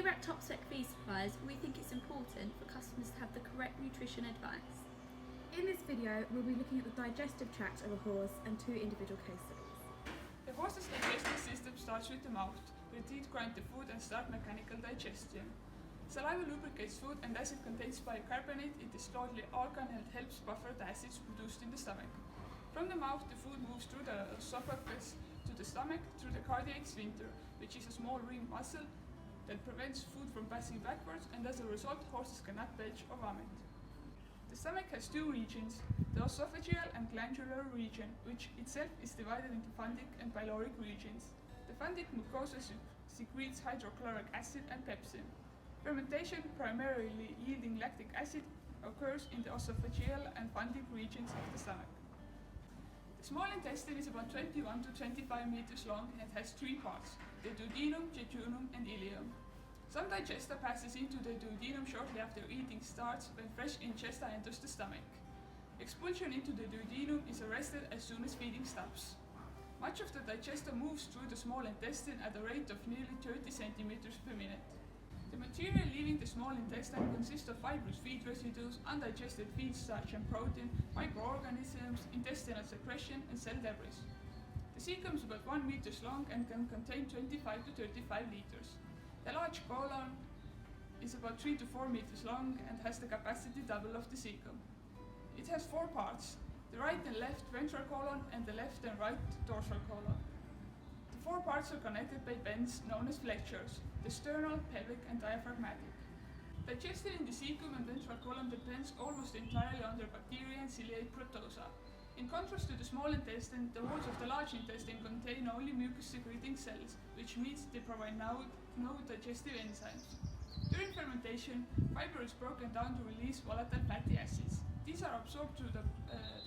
Here at TopSpec Feed Supplies, we think it's important for customers to have the correct nutrition advice. In this video, we'll be looking at the digestive tract of a horse and 2 individual case studies. The horse's digestive system starts with the mouth, where teeth grind the food and start mechanical digestion. Saliva lubricates food, and as it contains bicarbonate, it is slowly organ and helps buffer the acids produced in the stomach. From the mouth, the food moves through the esophagus to the stomach through the cardiac sphincter, which is a small ring muscle that prevents food from passing backwards, and as a result, horses cannot belch or vomit. The stomach has 2 regions, the esophageal and glandular region, which itself is divided into fundic and pyloric regions. The fundic mucosa secretes hydrochloric acid and pepsin. Fermentation, primarily yielding lactic acid, occurs in the esophageal and fundic regions of the stomach. The small intestine is about 21 to 25 meters long and has 3 parts, the duodenum, jejunum, and ileum. Some digesta passes into the duodenum shortly after eating starts when fresh ingesta enters the stomach. Expulsion into the duodenum is arrested as soon as feeding stops. Much of the digesta moves through the small intestine at a rate of nearly 30 centimeters per minute. The material leaving the small intestine consists of fibrous feed residues, undigested feed starch and protein, microorganisms, intestinal secretion, and cell debris. The cecum is about 1 meter long and can contain 25 to 35 liters. The large colon is about 3 to 4 meters long and has the capacity double of the cecum. It has 4 parts, the right and left ventral colon and the left and right dorsal colon. The 4 parts are connected by bends known as flexures, the sternal, pelvic, and diaphragmatic. Digestion in the cecum and ventral column depends almost entirely on their bacteria and ciliate protozoa. In contrast to the small intestine, the walls of the large intestine contain only mucus-secreting cells, which means they provide no digestive enzymes. During fermentation, fiber is broken down to release volatile fatty acids. These are absorbed through the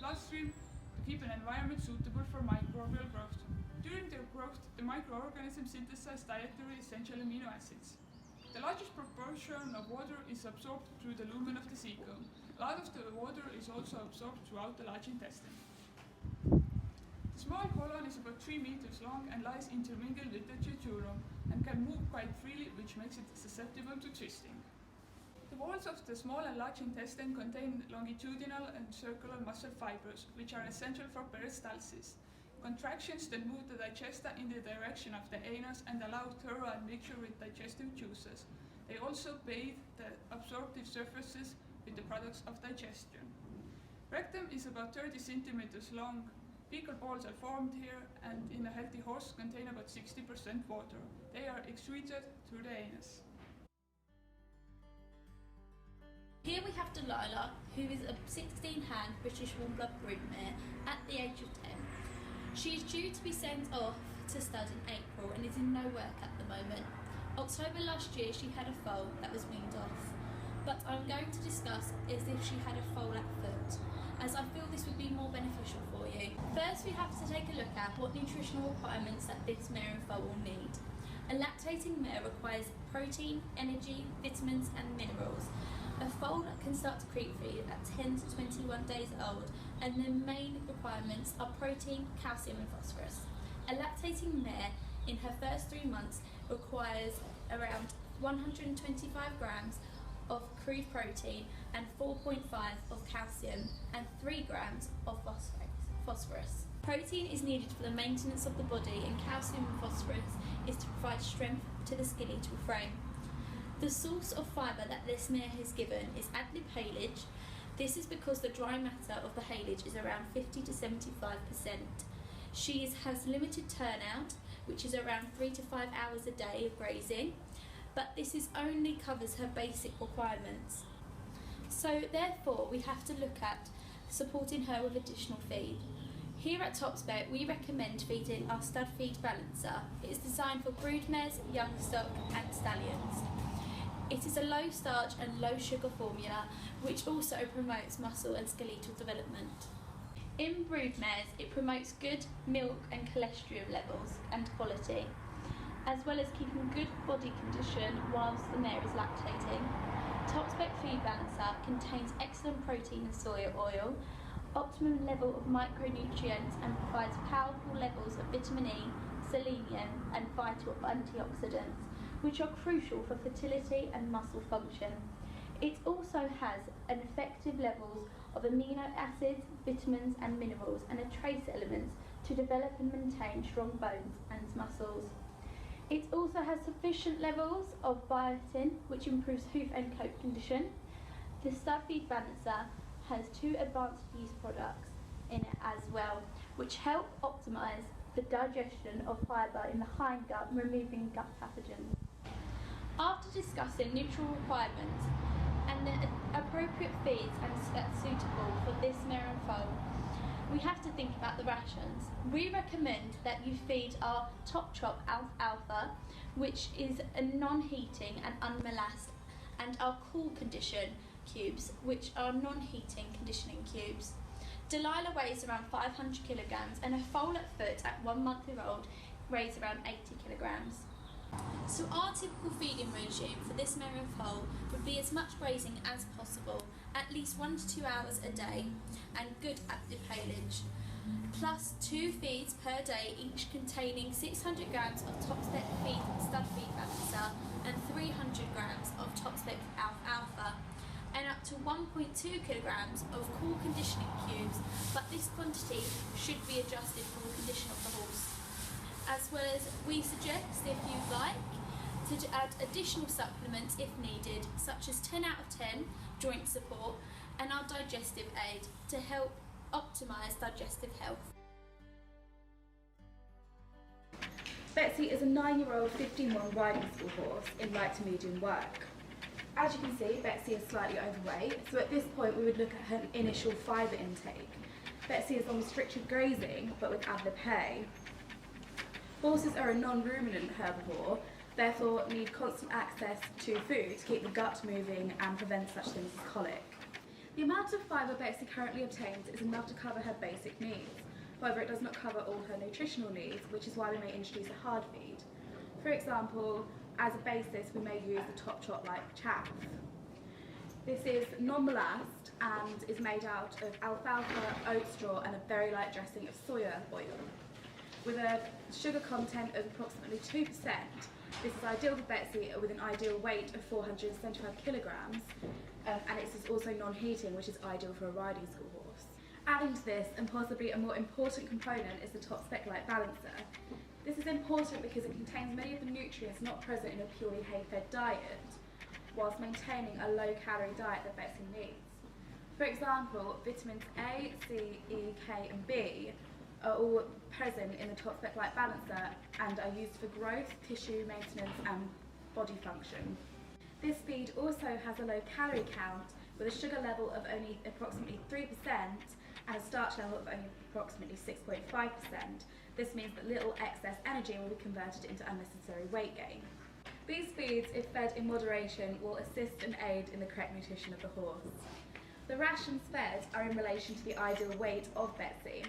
bloodstream to keep an environment suitable for microbial growth. During their growth, the microorganisms synthesize dietary essential amino acids. The largest proportion of water is absorbed through the lumen of the cecum. A lot of the water is also absorbed throughout the large intestine. The small colon is about 3 meters long and lies intermingled with the jejunum and can move quite freely, which makes it susceptible to twisting. The walls of the small and large intestine contain longitudinal and circular muscle fibers, which are essential for peristalsis. Contractions then move the digesta in the direction of the anus and allow thorough admixture with digestive juices. They also bathe the absorptive surfaces with the products of digestion. Rectum is about 30 centimeters long. Fecal balls are formed here and in a healthy horse contain about 60% water. They are excreted through the anus. Here we have Delilah, who is a 16-hand British warm blood broodmare at the age of 10. She is due to be sent off to stud in April and is in no work at the moment. October last year she had a foal that was weaned off, but I'm going to discuss as if she had a foal at foot, as I feel this would be more beneficial for you. First, we have to take a look at what nutritional requirements that this mare and foal will need. A lactating mare requires protein, energy, vitamins and minerals. A foal can start to creep feed at 10 to 21 days old, and the main requirements are protein, calcium and phosphorus. A lactating mare in her first 3 months requires around 125 grams of crude protein and 4.5 of calcium and 3 grams of phosphorus. Protein is needed for the maintenance of the body, and calcium and phosphorus is to provide strength to the skeletal frame. The source of fibre that this mare has given is ad-lib haylage. This is because the dry matter of the haylage is around 50 to 75%. She has limited turnout, which is around 3 to 5 hours a day of grazing, but this only covers her basic requirements. So therefore we have to look at supporting her with additional feed. Here at TopSpec we recommend feeding our stud feed balancer. It is designed for broodmares, young stock and stallions. It is a low starch and low sugar formula, which also promotes muscle and skeletal development. In broodmares, it promotes good milk and cholesterol levels and quality, as well as keeping good body condition whilst the mare is lactating. TopSpec Feed Balancer contains excellent protein and soy oil, optimum level of micronutrients, and provides powerful levels of vitamin E, selenium and vital antioxidants, which are crucial for fertility and muscle function. It also has an effective levels of amino acids, vitamins and minerals and a trace elements to develop and maintain strong bones and muscles. It also has sufficient levels of biotin, which improves hoof and coat condition. The stud feed balancer has 2 advanced yeast products in it as well, which help optimise the digestion of fibre in the hindgut, removing gut pathogens. After discussing nutritional requirements and the appropriate feeds that's suitable for this mare and foal, we have to think about the rations. We recommend that you feed our TopSpec alfalfa, which is a non-heating and unmolassed, and our cool condition cubes, which are non-heating conditioning cubes. Delilah weighs around 500 kilograms and her foal at foot at 1 month-year-old weighs around 80 kilograms. So our typical feeding regime for this mare and foal would be as much grazing as possible, at least 1 to 2 hours a day, and good active palage, plus 2 feeds per day, each containing 600 grams of TopSpec stud feed balancer and 300 grams of TopSpec alfalfa, and up to 1.2 kilograms of cool conditioning cubes, but this quantity should be adjusted for the condition of the horse. As well as we suggest, if you'd like, to add additional supplements if needed, such as 10 out of 10 joint support and our digestive aid to help optimise digestive health. Betsy is a 9-year-old 15-month riding school horse in light to medium work. As you can see, Betsy is slightly overweight, so at this point we would look at her initial fibre intake. Betsy is on restricted grazing, but with ad lib hay. Horses are a non-ruminant herbivore, therefore need constant access to food to keep the gut moving and prevent such things as colic. The amount of fibre Betsy currently obtains is enough to cover her basic needs. However, it does not cover all her nutritional needs, which is why we may introduce a hard feed. For example, as a basis, we may use the TopSpec like chaff. This is non-molasses and is made out of alfalfa, oat straw and a very light dressing of soya oil. With a sugar content of approximately 2%, this is ideal for Betsy with an ideal weight of 475 kilograms, and it is also non-heating, which is ideal for a riding school horse. Adding to this, and possibly a more important component, is the TopSpec Light Balancer. This is important because it contains many of the nutrients not present in a purely hay-fed diet, whilst maintaining a low-calorie diet that Betsy needs. For example, vitamins A, C, E, K and B are all present in the TopSpec Light Balancer and are used for growth, tissue maintenance and body function. This feed also has a low calorie count with a sugar level of only approximately 3% and a starch level of only approximately 6.5%. This means that little excess energy will be converted into unnecessary weight gain. These feeds, if fed in moderation, will assist and aid in the correct nutrition of the horse. The rations fed are in relation to the ideal weight of Betsy.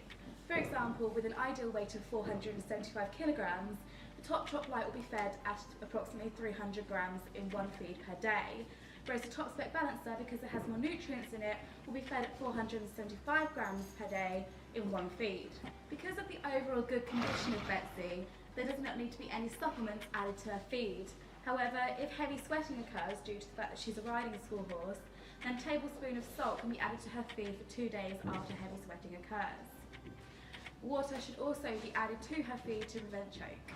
For example, with an ideal weight of 475 kilograms, the TopSpec Light will be fed at approximately 300 grams in one feed per day, whereas the TopSpec Balancer, because it has more nutrients in it, will be fed at 475 grams per day in one feed. Because of the overall good condition of Betsy, there does not need to be any supplements added to her feed. However, if heavy sweating occurs due to the fact that she's a riding school horse, then a tablespoon of salt can be added to her feed for 2 days after heavy sweating occurs. Water should also be added to her feed to prevent choke.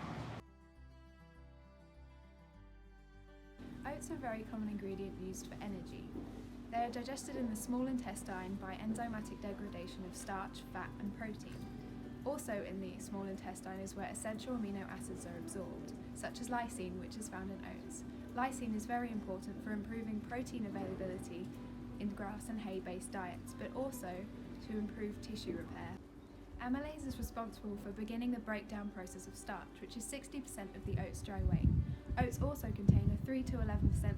Oats are a very common ingredient used for energy. They are digested in the small intestine by enzymatic degradation of starch, fat and protein. Also in the small intestine is where essential amino acids are absorbed, such as lysine, which is found in oats. Lysine is very important for improving protein availability in grass and hay-based diets, but also to improve tissue repair. Amylase is responsible for beginning the breakdown process of starch, which is 60% of the oat's dry weight. Oats also contain a 3 to 11%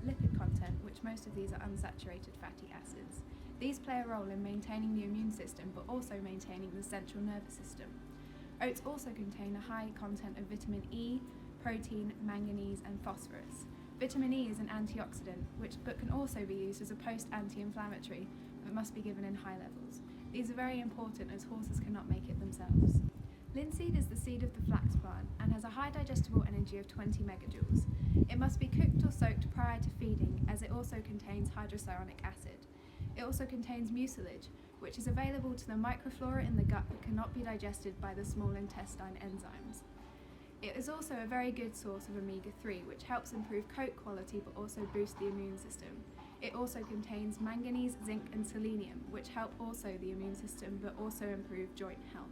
lipid content, which most of these are unsaturated fatty acids. These play a role in maintaining the immune system, but also maintaining the central nervous system. Oats also contain a high content of vitamin E, protein, manganese and phosphorus. Vitamin E is an antioxidant, but can also be used as a post-anti-inflammatory, but must be given in high levels. These are very important as horses cannot make it themselves. Linseed is the seed of the flax plant and has a high digestible energy of 20 megajoules. It must be cooked or soaked prior to feeding, as it also contains hydrocyanic acid. It also contains mucilage, which is available to the microflora in the gut but cannot be digested by the small intestine enzymes. It is also a very good source of omega-3, which helps improve coat quality but also boost the immune system. It also contains manganese, zinc and selenium, which help also the immune system but also improve joint health.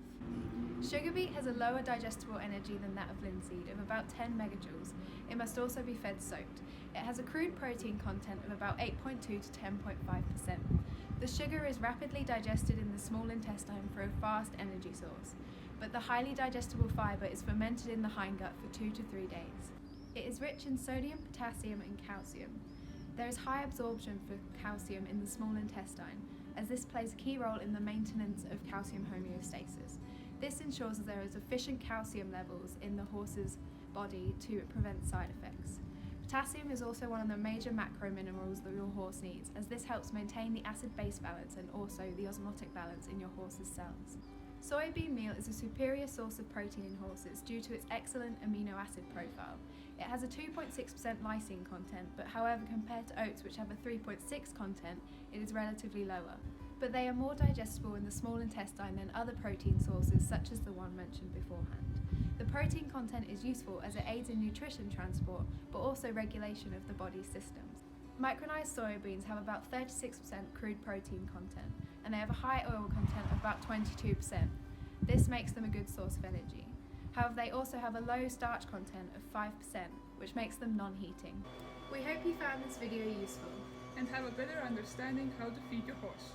Sugar beet has a lower digestible energy than that of linseed of about 10 megajoules. It must also be fed soaked. It has a crude protein content of about 8.2 to 10.5%. The sugar is rapidly digested in the small intestine for a fast energy source, but the highly digestible fibre is fermented in the hindgut for 2 to 3 days. It is rich in sodium, potassium and calcium. There is high absorption for calcium in the small intestine, as this plays a key role in the maintenance of calcium homeostasis. This ensures that there is sufficient calcium levels in the horse's body to prevent side effects. Potassium is also one of the major macro minerals that your horse needs, as this helps maintain the acid-base balance and also the osmotic balance in your horse's cells. Soybean meal is a superior source of protein in horses due to its excellent amino acid profile. It has a 2.6% lysine content, but however compared to oats, which have a 3.6 content, it is relatively lower. But they are more digestible in the small intestine than other protein sources such as the one mentioned beforehand. The protein content is useful as it aids in nutrition transport, but also regulation of the body's systems. Micronized soybeans have about 36% crude protein content, and they have a high oil content of about 22%. This makes them a good source of energy. However, they also have a low starch content of 5%, which makes them non-heating. We hope you found this video useful. And have a better understanding how to feed your horse.